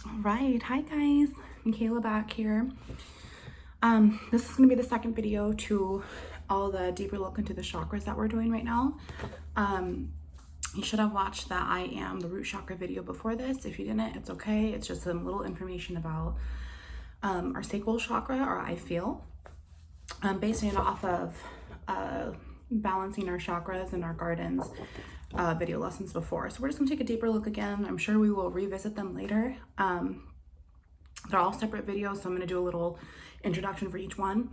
All right, hi guys, Michaela back here. This is going to be the second video to all the deeper look into the chakras that we're doing right now. You should have watched that I am the root chakra video before this. If you didn't, it's okay. It's just some little information about our sacral chakra, or I feel, basing it off of balancing our chakras in our gardens video lessons before. So we're just gonna take a deeper look again. I'm sure we will revisit them later. They're all separate videos, so I'm gonna do a little introduction for each one.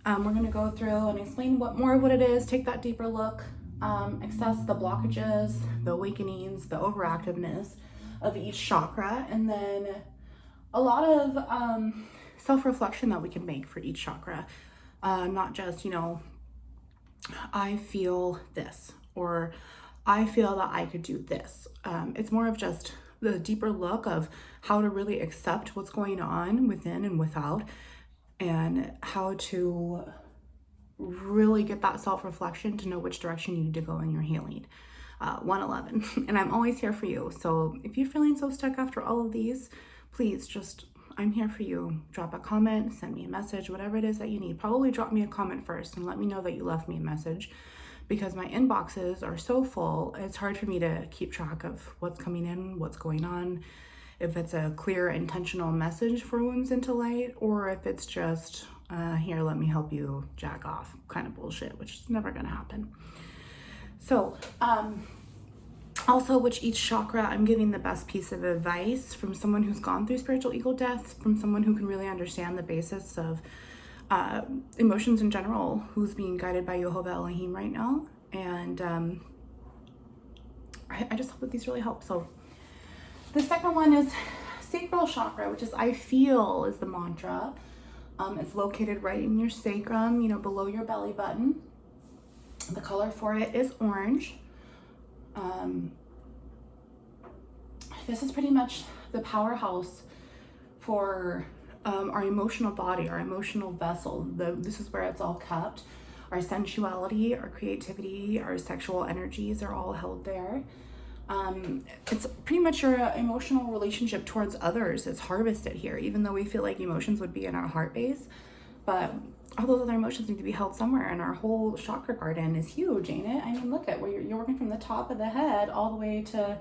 We're gonna go through and explain more of what it is, take that deeper look, assess the blockages, the awakenings, the overactiveness of each chakra, and then a lot of self-reflection that we can make for each chakra. Not just, I feel this, or I feel that I could do this. It's more of just the deeper look of how to really accept what's going on within and without, and how to really get that self-reflection to know which direction you need to go in your healing. 111. And I'm always here for you. So if you're feeling so stuck after all of these, please I'm here for you. Drop a comment, send me a message, whatever it is that you need. Probably drop me a comment first and let me know that you left me a message, because my inboxes are so full. It's hard for me to keep track of what's coming in, what's going on, if it's a clear, intentional message for Wounds into Light, or if it's just, here, let me help you jack off kind of bullshit, which is never gonna happen. So, also, which each chakra, I'm giving the best piece of advice from someone who's gone through spiritual ego death, from someone who can really understand the basis of emotions in general, who's being guided by Jehovah Elohim right now. And I just hope that these really help. So the second one is sacral chakra, which is I feel is the mantra. It's located right in your sacrum, below your belly button. The color for it is orange. This is pretty much the powerhouse for our emotional body, our emotional vessel. This is where it's all kept. Our sensuality, our creativity, our sexual energies are all held there. It's pretty much your emotional relationship towards others is harvested here, even though we feel like emotions would be in our heart base. But all those other emotions need to be held somewhere, and our whole chakra garden is huge, ain't it? I mean, look at where you're working from the top of the head all the way to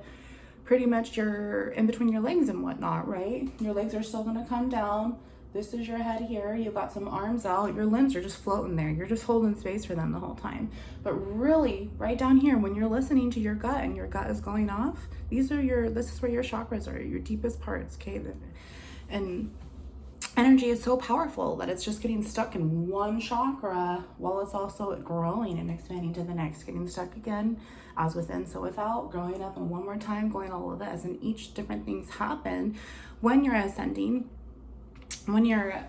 pretty much you're in between your legs and whatnot, right? Your legs are still gonna come down. This is your head here. You've got some arms out. Your limbs are just floating there. You're just holding space for them the whole time. But really, right down here, when you're listening to your gut and your gut is going off, this is where your chakras are, your deepest parts, okay? And energy is so powerful that it's just getting stuck in one chakra while it's also growing and expanding to the next, getting stuck again, as within, so without, growing up, and one more time, going all of this. And each different things happen when you're ascending. When your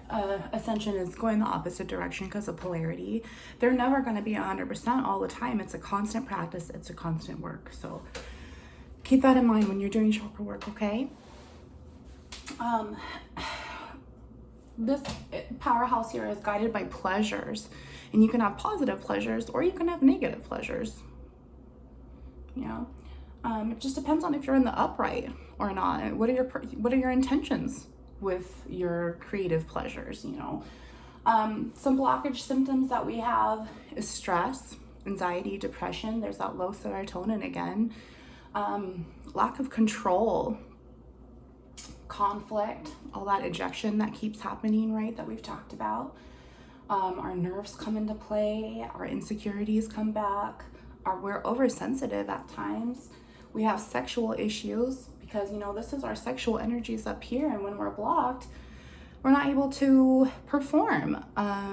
ascension is going the opposite direction because of polarity, they're never going to be 100% all the time. It's a constant practice. It's a constant work. So keep that in mind when you're doing chakra work, okay? This powerhouse here is guided by pleasures, and you can have positive pleasures or you can have negative pleasures. It just depends on if you're in the upright or not. What are your intentions with your creative pleasures? Some blockage symptoms that we have is stress, anxiety, depression. There's that low serotonin again. Lack of control, conflict, all that ejection that keeps happening, right, that we've talked about. Our nerves come into play, our insecurities come back, we're oversensitive at times. We have sexual issues because, this is our sexual energies up here, and when we're blocked, we're not able to perform. As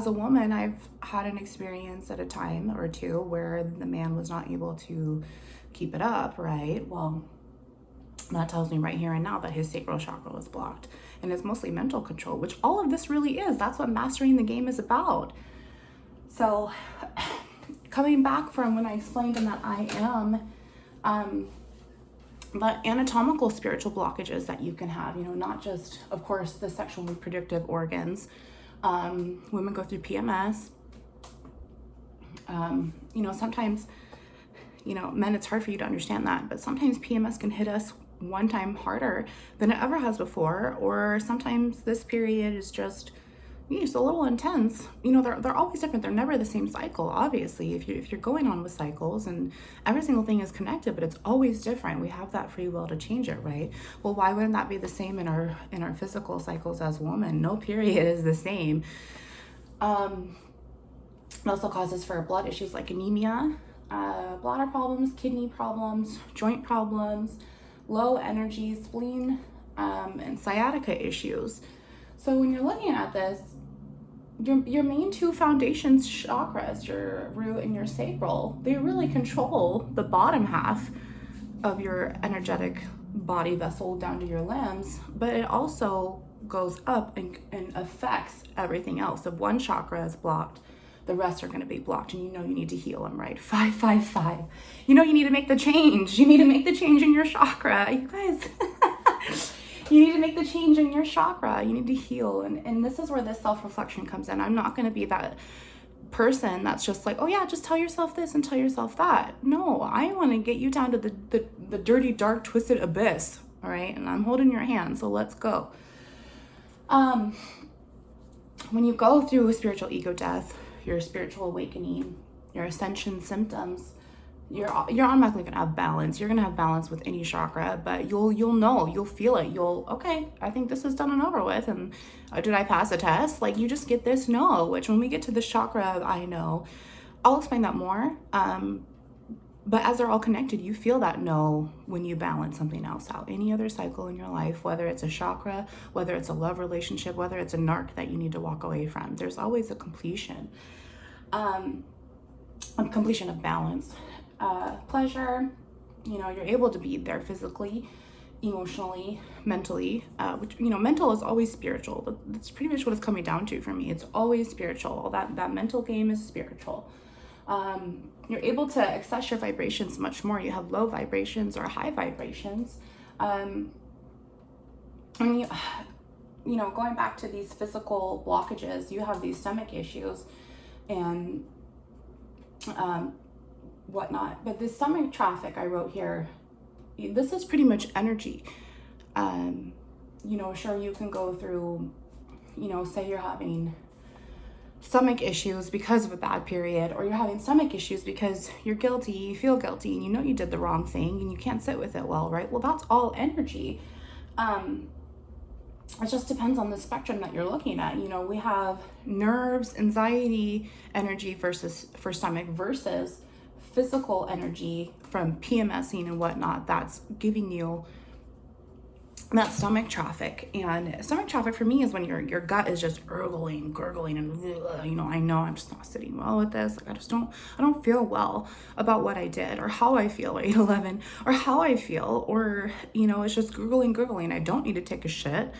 a woman, I've had an experience at a time or two where the man was not able to keep it up, right? Well, that tells me right here and now that his sacral chakra was blocked, and it's mostly mental control, which all of this really is. That's what mastering the game is about. So coming back from when I explained that I am, the anatomical spiritual blockages that you can have, not just, of course, the sexual reproductive organs. Women go through PMS. Sometimes, men, it's hard for you to understand that, but sometimes PMS can hit us one time harder than it ever has before, or sometimes this period is just it's a little intense. They're always different. They're never the same cycle, obviously. If you're going on with cycles, and every single thing is connected, but it's always different. We have that free will to change it, right? Well, why wouldn't that be the same in our physical cycles as women? No period is the same. It also causes for blood issues like anemia, bladder problems, kidney problems, joint problems, low energy, spleen, and sciatica issues. So when you're looking at this, your main two foundations chakras, your root and your sacral, they really control the bottom half of your energetic body vessel down to your limbs, but it also goes up and affects everything else. If one chakra is blocked, the rest are going to be blocked, and you need to heal them, right? 555. You need to make the change. You need to make the change in your chakra, you guys. You need to make the change in your chakra. You need to heal. And this is where this self-reflection comes in. I'm not going to be that person that's just like, oh yeah, just tell yourself this and tell yourself that. No, I want to get you down to the dirty, dark, twisted abyss. All right. And I'm holding your hand. So let's go. When you go through a spiritual ego death, your spiritual awakening, your ascension symptoms, you're automatically going to have balance. You're going to have balance with any chakra, but you'll know, you'll feel it. Okay, I think this is done and over with. And did I pass a test? Like, you just get this no, which when we get to the chakra, I know. I'll explain that more. But as they're all connected, you feel that no when you balance something else out. Any other cycle in your life, whether it's a chakra, whether it's a love relationship, whether it's a narc that you need to walk away from, there's always a completion. A completion of balance. Pleasure, you're able to be there physically, emotionally, mentally, which, mental is always spiritual. That's pretty much what it's coming down to for me. It's always spiritual. That mental game is spiritual. You're able to access your vibrations much more. You have low vibrations or high vibrations. And going back to these physical blockages, you have these stomach issues and, whatnot, but the stomach traffic I wrote here, this is pretty much energy. Sure, you can go through, say you're having stomach issues because of a bad period, or you're having stomach issues because you're guilty, you feel guilty, and you did the wrong thing and you can't sit with it well, right? Well, that's all energy. It just depends on the spectrum that you're looking at. We have nerves, anxiety, energy for stomach versus physical energy from PMSing and whatnot that's giving you that stomach traffic. And stomach traffic for me is when your gut is just gurgling and I know I'm just not sitting well with this. Like, I don't feel well about what I did or how I feel at 8/11 or how I feel, or it's just gurgling. I don't need to take a shit.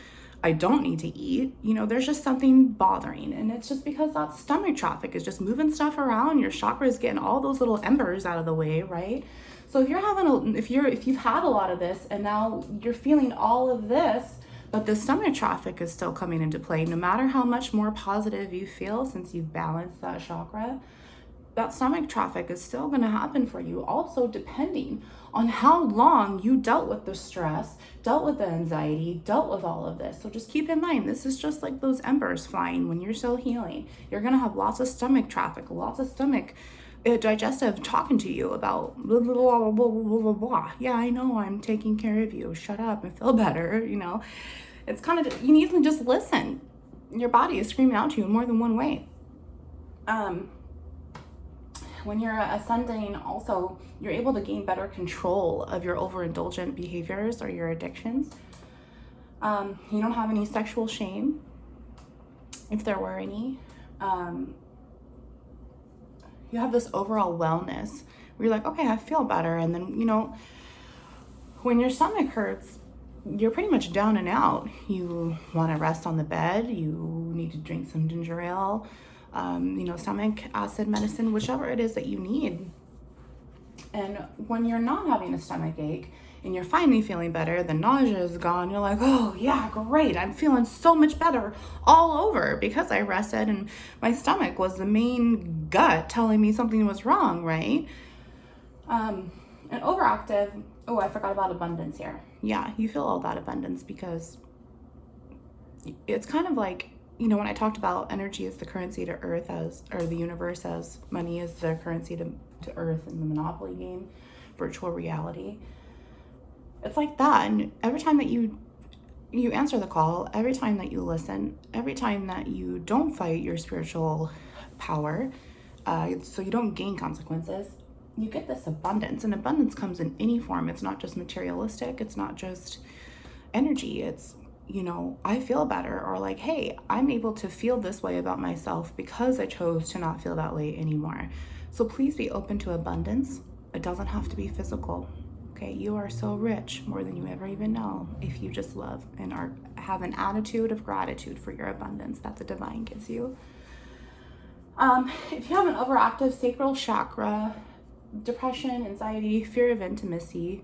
I don't need to eat. There's just something bothering, and it's just because that stomach traffic is just moving stuff around. Your chakra is getting all those little embers out of the way, right? So if you've had a lot of this and now you're feeling all of this, but the stomach traffic is still coming into play, no matter how much more positive you feel since you've balanced that chakra, that stomach traffic is still going to happen for you. Also, depending on how long you dealt with the stress, dealt with the anxiety, dealt with all of this. So just keep in mind, this is just like those embers flying when you're still healing. You're going to have lots of stomach traffic, lots of stomach digestive talking to you about blah, blah, blah, blah, blah, blah, blah. Yeah, I know, I'm taking care of you. Shut up and feel better. It's kind of, you need to just listen. Your body is screaming out to you in more than one way. When you're ascending, also, you're able to gain better control of your overindulgent behaviors or your addictions. You don't have any sexual shame, if there were any. You have this overall wellness where you're like, okay, I feel better. And then, when your stomach hurts, you're pretty much down and out. You want to rest on the bed. You need to drink some ginger ale. Stomach acid medicine, whichever it is that you need. And when you're not having a stomach ache and you're finally feeling better, the nausea is gone. You're like, oh yeah, great. I'm feeling so much better all over because I rested and my stomach was the gut telling me something was wrong, right? And overactive Oh, I forgot about abundance here. Yeah, you feel all that abundance because it's kind of like, you know, when I talked about energy as the currency to earth as, or the universe as money is the currency to earth in the Monopoly game, virtual reality. It's like that. And every time that you answer the call, every time that you listen, every time that you don't fight your spiritual power, so you don't gain consequences, you get this abundance. And abundance comes in any form. It's not just materialistic. It's not just energy. It's, you know, I feel better, or like, hey, I'm able to feel this way about myself because I chose to not feel that way anymore. So please be open to abundance. It doesn't have to be physical. Okay, you are so rich, more than you ever even know, if you just love and have an attitude of gratitude for your abundance that the divine gives you. If you have an overactive sacral chakra, depression, anxiety, fear of intimacy,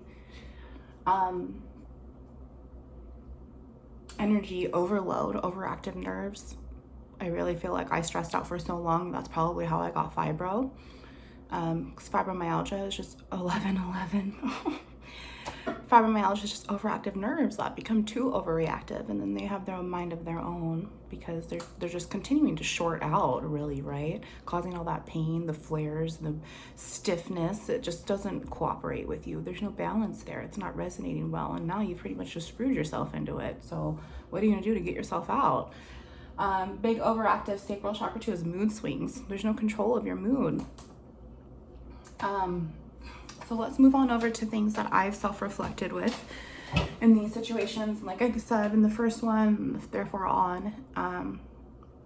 energy overload, overactive nerves. I really feel like I stressed out for so long. That's probably how I got fibro. Because fibromyalgia is just 11. Fibromyalgia is just overactive nerves that become too overreactive, and then they have their own mind of their own because they're just continuing to short out, really, right? Causing all that pain, the flares, the stiffness. It just doesn't cooperate with you. There's no balance there. It's not resonating well, and now you've pretty much just screwed yourself into it. So what are you gonna do to get yourself out? Big overactive sacral chakra too is mood swings. There's no control of your mood. So let's move on over to things that I've self-reflected with in these situations. Like I said in the first one, therefore on,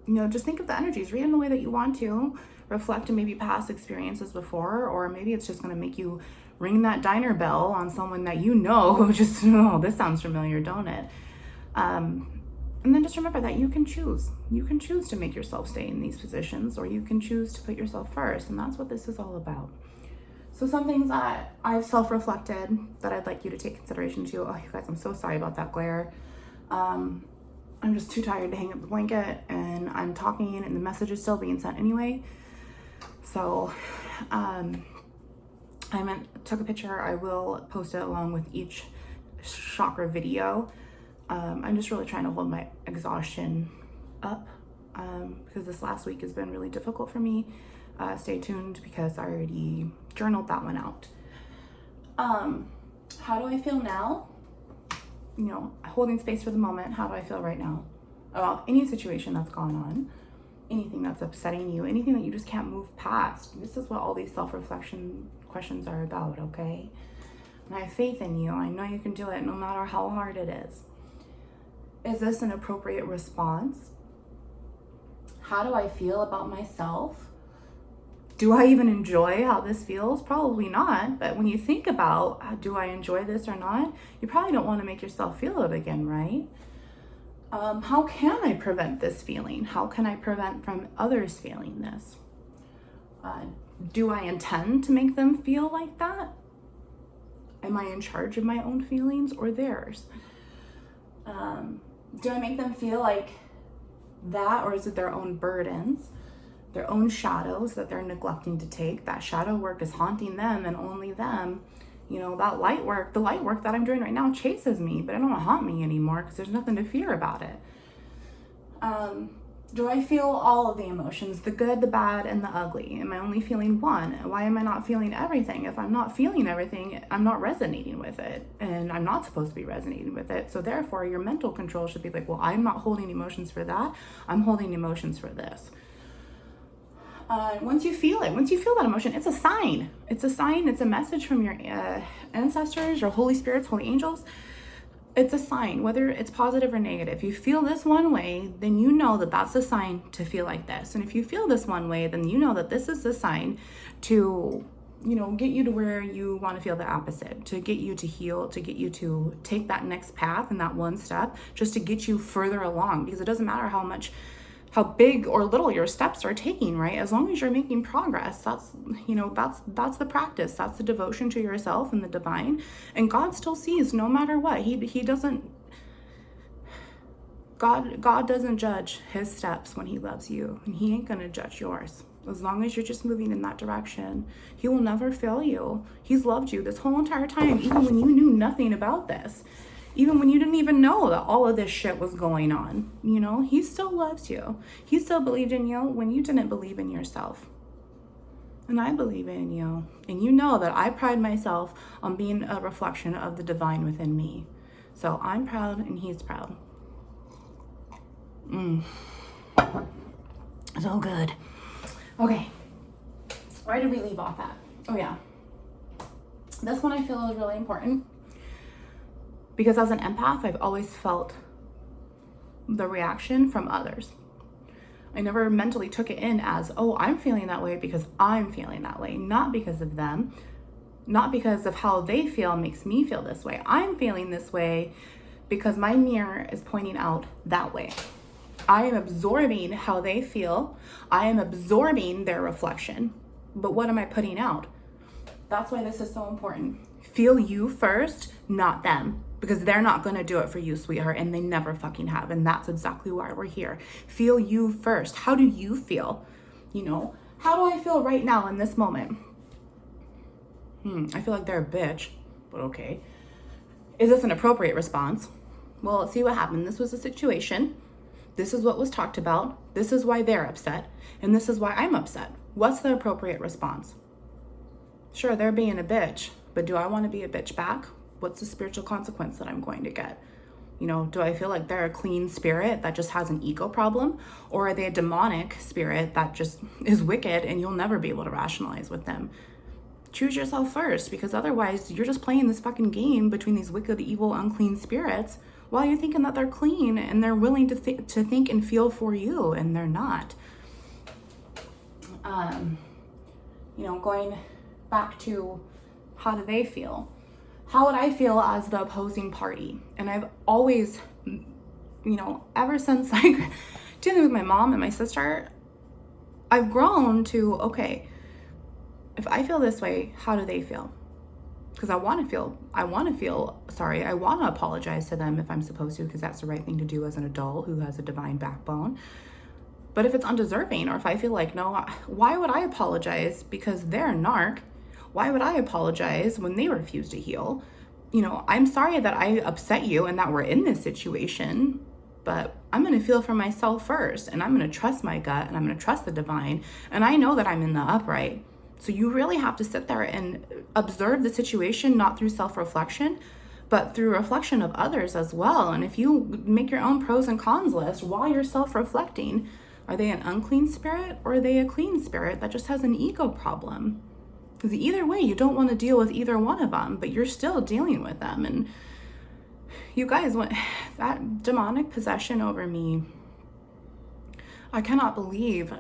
you know, just think of the energies, read them the way that you want to, reflect on maybe past experiences before, or maybe it's just going to make you ring that diner bell on someone that you know, just, oh, this sounds familiar, don't it? And then just remember that you can choose. You can choose to make yourself stay in these positions, or you can choose to put yourself first. And that's what this is all about. So some things that I've self-reflected that I'd like you to take consideration to. Oh, you guys, I'm so sorry about that glare. I'm just too tired to hang up the blanket, and I'm talking and the message is still being sent anyway. So took a picture. I will post it along with each chakra video. I'm just really trying to hold my exhaustion up because this last week has been really difficult for me. Stay tuned because I already journaled that one out. How do I feel now? You know, holding space for the moment. How do I feel right now about any situation that's gone on, anything that's upsetting you, anything that you just can't move past? This is what all these self-reflection questions are about, okay? And I have faith in you. I know you can do it no matter how hard it is. Is this an appropriate response? How do I feel about myself? Do I even enjoy how this feels? Probably not. But when you think about, do I enjoy this or not? You probably don't want to make yourself feel it again, right? How can I prevent this feeling? How can I prevent from others feeling this? Do I intend to make them feel like that? Am I in charge of my own feelings or theirs? Do I make them feel like that, or is it their own burdens? Their own shadows that they're neglecting to take? That shadow work is haunting them and only them. You know, that light work, the light work that I'm doing right now chases me, but it don't haunt me anymore because there's nothing to fear about it. Do I feel all of the emotions, the good, the bad, and the ugly? Am I only feeling one? Why am I not feeling everything? If I'm not feeling everything, I'm not resonating with it, and I'm not supposed to be resonating with it. So therefore, your mental control should be like, well, I'm not holding emotions for that. I'm holding emotions for this. Once you feel it, once you feel that emotion, it's a sign. It's a sign. It's a message from your ancestors, your holy spirits, holy angels. It's a sign, whether it's positive or negative. If you feel this one way, then you know that that's a sign to feel like this. And if you feel this one way, then you know that this is a sign to, you know, get you to where you want to feel the opposite, to get you to heal, to get you to take that next path and that one step, just to get you further along. Because it doesn't matter how big or little your steps are taking, right? As long as you're making progress, that's, you know, that's the practice. That's the devotion to yourself and the divine. And God still sees no matter what. He doesn't, God doesn't judge his steps when he loves you, and he ain't gonna judge yours. As long as you're just moving in that direction, he will never fail you. He's loved you this whole entire time, even when you knew nothing about this. Even when you didn't even know that all of this shit was going on, you know, he still loves you. He still believed in you when you didn't believe in yourself. And I believe in you. And you know that I pride myself on being a reflection of the divine within me. So I'm proud and he's proud. So good. Okay. Where did we leave off at? Oh yeah. This one I feel is really important. Because as an empath, I've always felt the reaction from others. I never mentally took it in as, oh, I'm feeling that way because I'm feeling that way. Not because of them. Not because of how they feel makes me feel this way. I'm feeling this way because my mirror is pointing out that way. I am absorbing how they feel. I am absorbing their reflection. But what am I putting out? That's why this is so important. Feel you first, not them. Because they're not going to do it for you, sweetheart, and they never fucking have. And that's exactly why we're here. Feel you first. How do you feel? You know, how do I feel right now in this moment? I feel like they're a bitch, but okay. Is this an appropriate response? Well, let's see what happened. This was a situation. This is what was talked about. This is why they're upset. And this is why I'm upset. What's the appropriate response? Sure, they're being a bitch, but do I want to be a bitch back? What's the spiritual consequence that I'm going to get? You know, do I feel like they're a clean spirit that just has an ego problem? Or are they a demonic spirit that just is wicked and you'll never be able to rationalize with them? Choose yourself first, because otherwise you're just playing this fucking game between these wicked, evil, unclean spirits while you're thinking that they're clean and they're willing to think and feel for you, and they're not. You know, going back to how do they feel? How would I feel as the opposing party? And I've always, you know, ever since like dealing with my mom and my sister, I've grown to, okay, if I feel this way, how do they feel? Because I want to apologize to them if I'm supposed to, because that's the right thing to do as an adult who has a divine backbone. But if it's undeserving, or if I feel like, no, why would I apologize because they're a narc? Why would I apologize when they refuse to heal? You know, I'm sorry that I upset you and that we're in this situation, but I'm going to feel for myself first, and I'm going to trust my gut, and I'm going to trust the divine, and I know that I'm in the upright. So you really have to sit there and observe the situation, not through self-reflection, but through reflection of others as well. And if you make your own pros and cons list while you're self-reflecting, are they an unclean spirit or are they a clean spirit that just has an ego problem? Because either way, you don't want to deal with either one of them, but you're still dealing with them. And you guys, that demonic possession over me, I cannot believe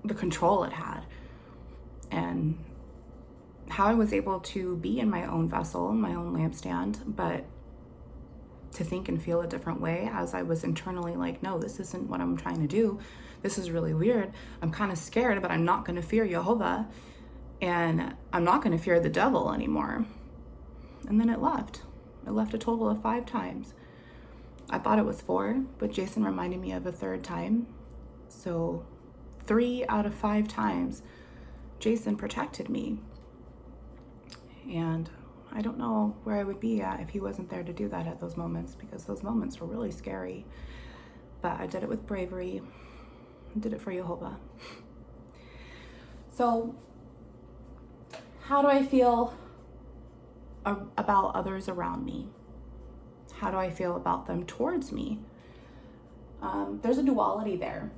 the control it had. And how I was able to be in my own vessel, my own lampstand, but to think and feel a different way as I was internally like, no, this isn't what I'm trying to do. This is really weird. I'm kind of scared, but I'm not going to fear Jehovah. And I'm not going to fear the devil anymore. And then it left. It left a total of 5 times. I thought it was 4, but Jason reminded me of a 3rd time. So 3 out of 5 times, Jason protected me. And I don't know where I would be at if he wasn't there to do that at those moments, because those moments were really scary. But I did it with bravery. I did it for Jehovah. So how do I feel about others around me? How do I feel about them towards me? There's a duality there.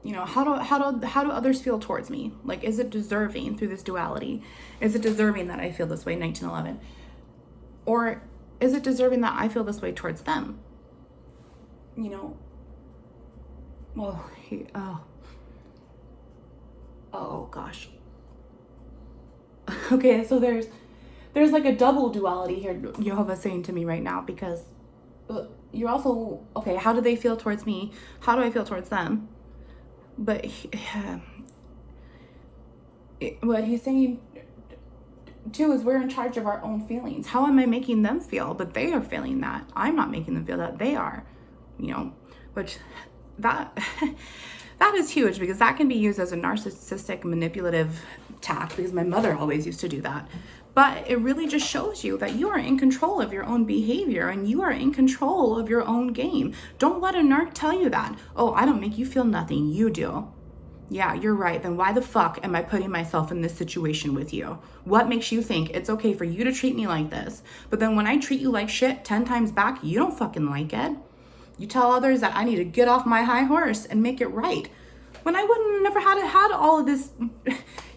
You know, how do others feel towards me? Like, is it deserving through this duality? Is it deserving that I feel this way, 1911? Or is it deserving that I feel this way towards them? You know, well, oh gosh. Okay, so there's like a double duality here Jehovah's saying to me right now, because you're also, okay, how do they feel towards me? How do I feel towards them? But what he's saying too is we're in charge of our own feelings. How am I making them feel? But they are feeling that. I'm not making them feel that. They are, you know, which that That is huge, because that can be used as a narcissistic manipulative tact, because my mother always used to do that. But it really just shows you that you are in control of your own behavior and you are in control of your own game. Don't let a narc tell you that. Oh, I don't make you feel nothing. You do. Yeah, you're right. Then why the fuck am I putting myself in this situation with you? What makes you think it's okay for you to treat me like this? But then when I treat you like shit 10 times back, you don't fucking like it. You tell others that I need to get off my high horse and make it right. When I wouldn't have never had all of this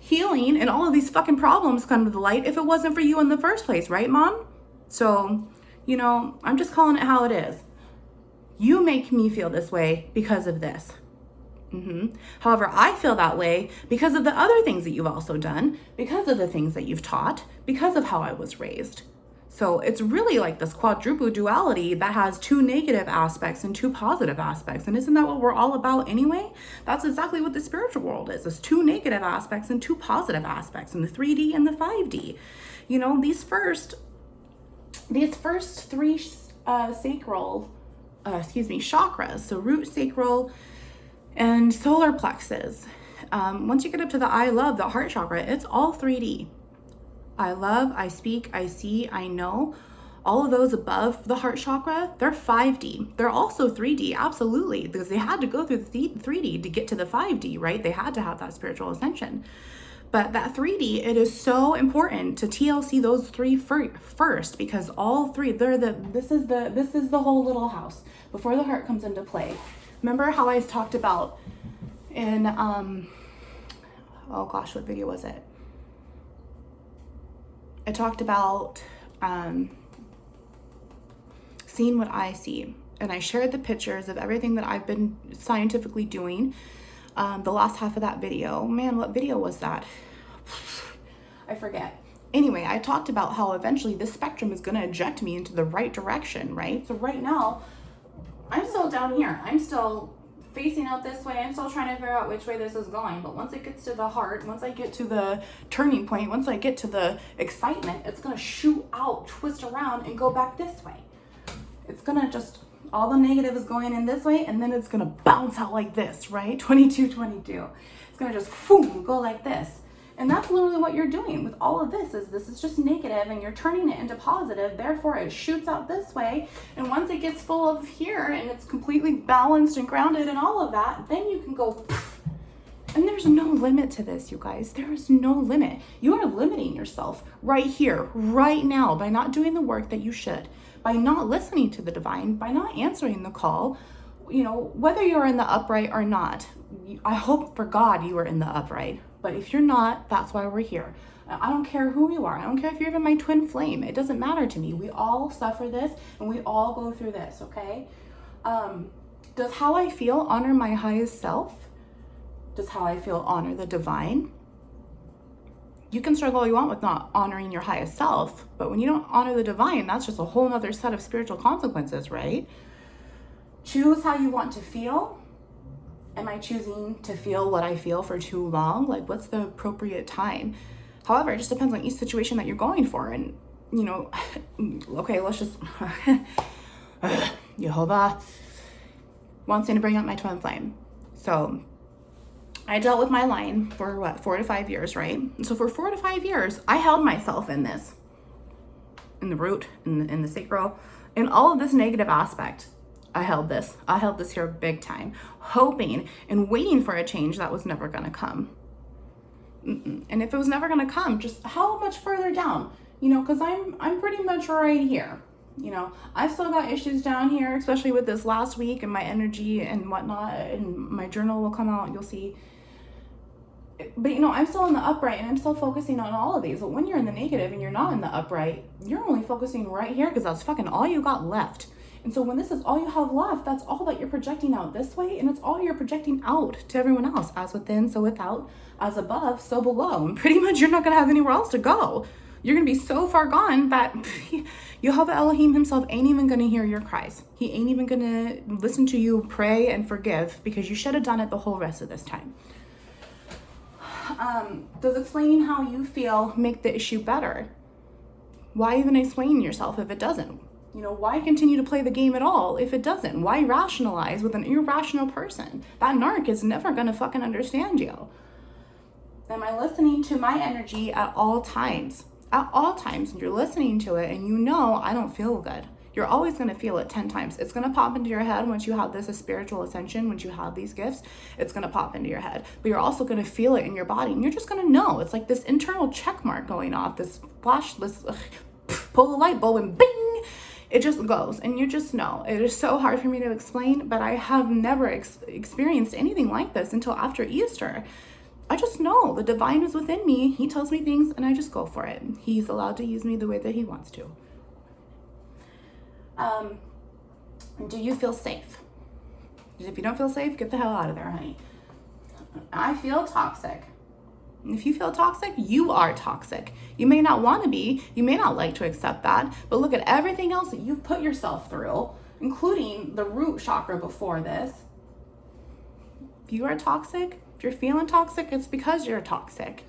healing and all of these fucking problems come to the light if it wasn't for you in the first place, right, Mom? So, you know, I'm just calling it how it is. You make me feel this way because of this. However, I feel that way because of the other things that you've also done, because of the things that you've taught, because of how I was raised. So it's really like this quadruple duality that has 2 negative aspects and 2 positive aspects. And isn't that what we're all about anyway? That's exactly what the spiritual world is. It's 2 negative aspects and 2 positive aspects, and the 3D and the 5D. You know, these first 3 chakras, so root, sacral, and solar plexus. Once you get up to the I love, the heart chakra, it's all 3D. I love, I speak, I see, I know. All of those above the heart chakra, they're 5D. They're also 3D, absolutely, because they had to go through the 3D to get to the 5D, right? They had to have that spiritual ascension. But that 3D, it is so important to TLC those 3 first, because all 3, this is the whole little house before the heart comes into play. Remember how I talked about in, oh gosh, what video was it? I talked about seeing what I see. And I shared the pictures of everything that I've been scientifically doing. The last half of that video. Man, what video was that? I forget. Anyway, I talked about how eventually this spectrum is going to eject me into the right direction, right? So right now, I'm still down here. I'm still facing out this way. I'm still trying to figure out which way this is going. But once it gets to the heart, once I get to the turning point, once I get to the excitement, it's going to shoot out, twist around, and go back this way. It's going to just, all the negative is going in this way, and then it's going to bounce out like this, right? 22, 22. It's going to just, boom, go like this. And that's literally what you're doing with all of this is just negative and you're turning it into positive. Therefore, it shoots out this way. And once it gets full of here and it's completely balanced and grounded and all of that, then you can go poof. And there's no limit to this, you guys. There is no limit. You are limiting yourself right here, right now, by not doing the work that you should, by not listening to the divine, by not answering the call. You know, whether you're in the upright or not, I hope for God you are in the upright. But if you're not, that's why we're here. I don't care who you are. I don't care if you're even my twin flame. It doesn't matter to me. We all suffer this and we all go through this, okay? Does how I feel honor my highest self? Does how I feel honor the divine? You can struggle all you want with not honoring your highest self, but when you don't honor the divine, that's just a whole nother set of spiritual consequences, right? Choose how you want to feel. Am I choosing to feel what I feel for too long? Like, what's the appropriate time? However, it just depends on each situation that you're going for. And, you know, okay, let's just, Jehovah wants me to bring up my twin flame. So I dealt with my line for what, 4 to 5 years, right? And so for 4 to 5 years, I held myself in this, in the root, in the sacral, in all of this negative aspect. I held this here big time, hoping and waiting for a change that was never going to come. And if it was never going to come, just how much further down? You know, because I'm pretty much right here. You know, I've still got issues down here, especially with this last week and my energy and whatnot. And my journal will come out, you'll see. But, you know, I'm still in the upright and I'm still focusing on all of these. But when you're in the negative and you're not in the upright, you're only focusing right here because that's fucking all you got left. And so when this is all you have left, that's all that you're projecting out this way, and it's all you're projecting out to everyone else. As within, so without, as above, so below. And pretty much you're not going to have anywhere else to go. You're going to be so far gone that Jehovah Elohim himself ain't even going to hear your cries. He ain't even going to listen to you pray and forgive, because you should have done it the whole rest of this time. Does explaining how you feel make the issue better? Why even explain yourself if it doesn't? You know, why continue to play the game at all if it doesn't? Why rationalize with an irrational person? That narc is never going to fucking understand you. Am I listening to my energy at all times? At all times, you're listening to it and you know I don't feel good. You're always going to feel it 10 times. It's going to pop into your head once you have this a spiritual ascension, once you have these gifts, it's going to pop into your head. But you're also going to feel it in your body and you're just going to know. It's like this internal check mark going off, this flash, this pull the light bulb and bing, it just goes and you just know. It is so hard for me to explain, but I have never experienced anything like this until after Easter. I just know the divine is within me. He tells me things and I just go for it. He's allowed to use me the way that he wants to. Do you feel safe? If you don't feel safe, get the hell out of there, honey. I feel toxic. If you feel toxic, you are toxic. You may not want to be, you may not like to accept that, but look at everything else that you've put yourself through, including the root chakra before this. If you are toxic, if you're feeling toxic, it's because you're toxic.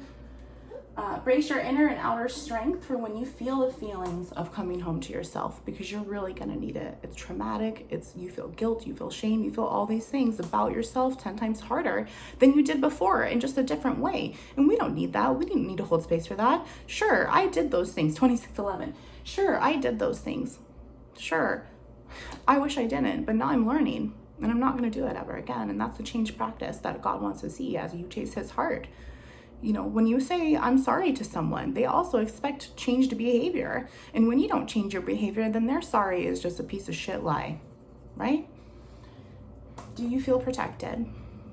Brace your inner and outer strength for when you feel the feelings of coming home to yourself, because you're really going to need it. It's traumatic. You feel guilt, you feel shame, you feel all these things about yourself 10 times harder than you did before in just a different way. And we don't need that. We didn't need to hold space for that. Sure, I did those things, 2611. Sure, I did those things. Sure, I wish I didn't, but now I'm learning and I'm not going to do it ever again. And that's the change practice that God wants to see as you chase his heart. You know, when you say, I'm sorry to someone, they also expect changed behavior. And when you don't change your behavior, then their sorry is just a piece of shit lie, right? Do you feel protected?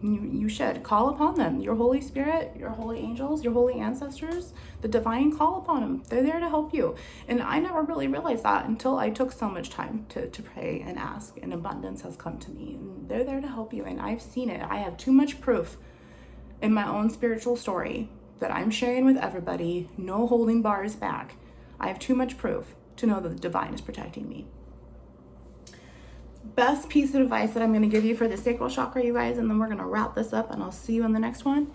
You should call upon them. Your Holy Spirit, your holy angels, your holy ancestors, the divine, call upon them. They're there to help you. And I never really realized that until I took so much time to pray and ask, and abundance has come to me. And they're there to help you. And I've seen it. I have too much proof in my own spiritual story that I'm sharing with everybody, no holding bars back. I have too much proof to know that the divine is protecting me. Best piece of advice that I'm going to give you for the sacral chakra, you guys, and then we're going to wrap this up and I'll see you in the next one,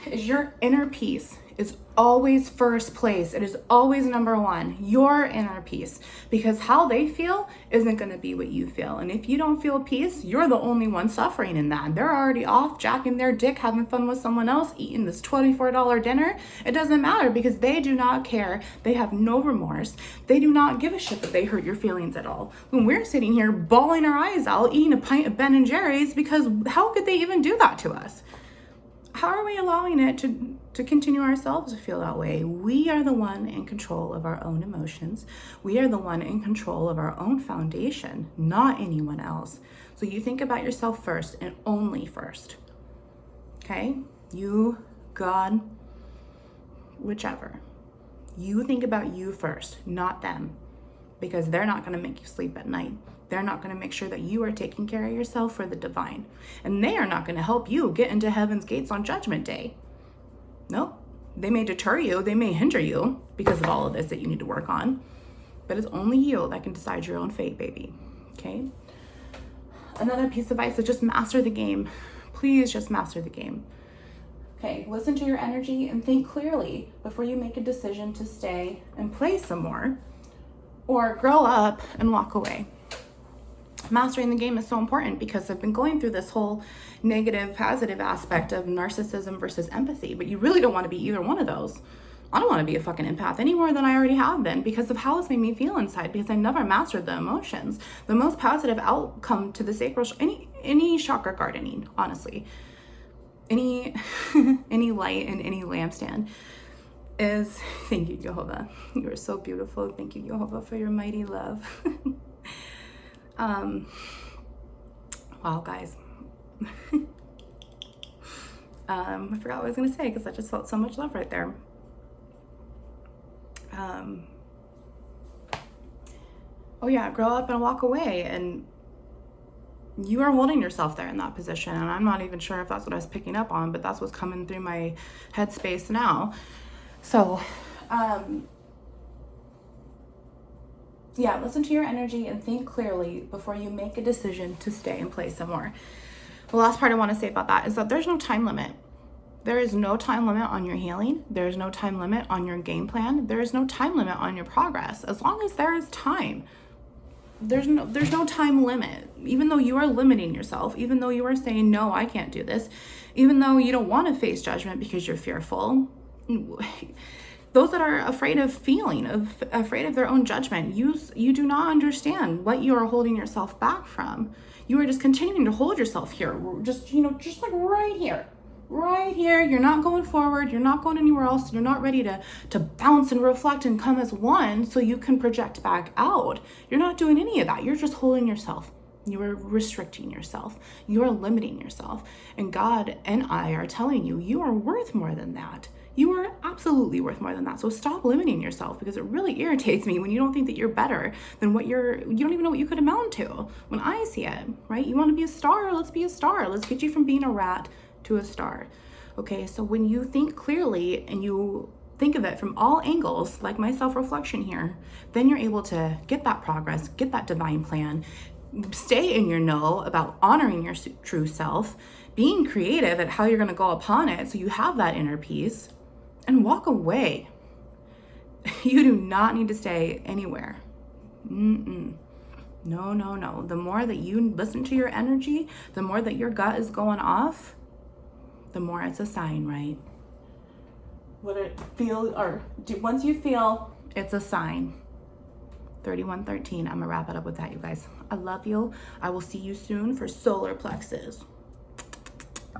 is your inner peace is always first place. It is always number one, your inner peace, because how they feel isn't going to be what you feel. And if you don't feel peace, you're the only one suffering in that. They're already off jacking their dick, having fun with someone else, eating this $24 dinner. It doesn't matter because they do not care. They have no remorse. They do not give a shit that they hurt your feelings at all. When we're sitting here bawling our eyes out, eating a pint of Ben & Jerry's, because how could they even do that to us? How are we allowing it to continue ourselves to feel that way? We are the one in control of our own emotions. We are the one in control of our own foundation, not anyone else. So you think about yourself first and only first. Okay? You, God, whichever. You think about you first, not them, because they're not going to make you sleep at night. They're not going to make sure that you are taking care of yourself for the divine. And they are not going to help you get into heaven's gates on Judgment Day. Nope. They may deter you. They may hinder you because of all of this that you need to work on. But it's only you that can decide your own fate, baby. Okay? Another piece of advice is just master the game. Please just master the game. Okay, listen to your energy and think clearly before you make a decision to stay and play some more, or grow up and walk away. Mastering the game is so important because I've been going through this whole negative, positive aspect of narcissism versus empathy, but you really don't want to be either one of those. I don't want to be a fucking empath any more than I already have been because of how it's made me feel inside, because I never mastered the emotions. The most positive outcome to the sacral, any chakra gardening, honestly, any light in any lampstand is, thank you, Jehovah. You are so beautiful. Thank you, Jehovah, for your mighty love. Wow, guys. I forgot what I was going to say because I just felt so much love right there. Oh yeah, grow up and walk away. And you are holding yourself there in that position. And I'm not even sure if that's what I was picking up on, but that's what's coming through my headspace now. So, yeah, listen to your energy and think clearly before you make a decision to stay and play some more. The last part I want to say about that is that there's no time limit. There is no time limit on your healing. There is no time limit on your game plan. There is no time limit on your progress. As long as there is time, there's no time limit. Even though you are limiting yourself, even though you are saying, no, I can't do this, even though you don't want to face judgment because you're fearful, those that are afraid of feeling, afraid of their own judgment, you do not understand what you are holding yourself back from. You are just continuing to hold yourself here, just like right here. Right here. You're not going forward. You're not going anywhere else. You're not ready to bounce and reflect and come as one so you can project back out. You're not doing any of that. You're just holding yourself. You are restricting yourself. You are limiting yourself. And God and I are telling you, you are worth more than that. You are absolutely worth more than that. So stop limiting yourself, because it really irritates me when you don't think that you're better than you don't even know what you could amount to. When I see it, right? You want to be a star? Let's be a star. Let's get you from being a rat to a star. Okay, so when you think clearly and you think of it from all angles, like my self-reflection here, then you're able to get that progress, get that divine plan, stay in your know about honoring your true self, being creative at how you're going to go upon it so you have that inner peace, and walk away. You do not need to stay anywhere. No. The more that you listen to your energy, the more that your gut is going off, the more it's a sign, right? Once you feel, it's a sign. 3113. I'm gonna wrap it up with that, you guys. I love you. I will see you soon for solar plexus.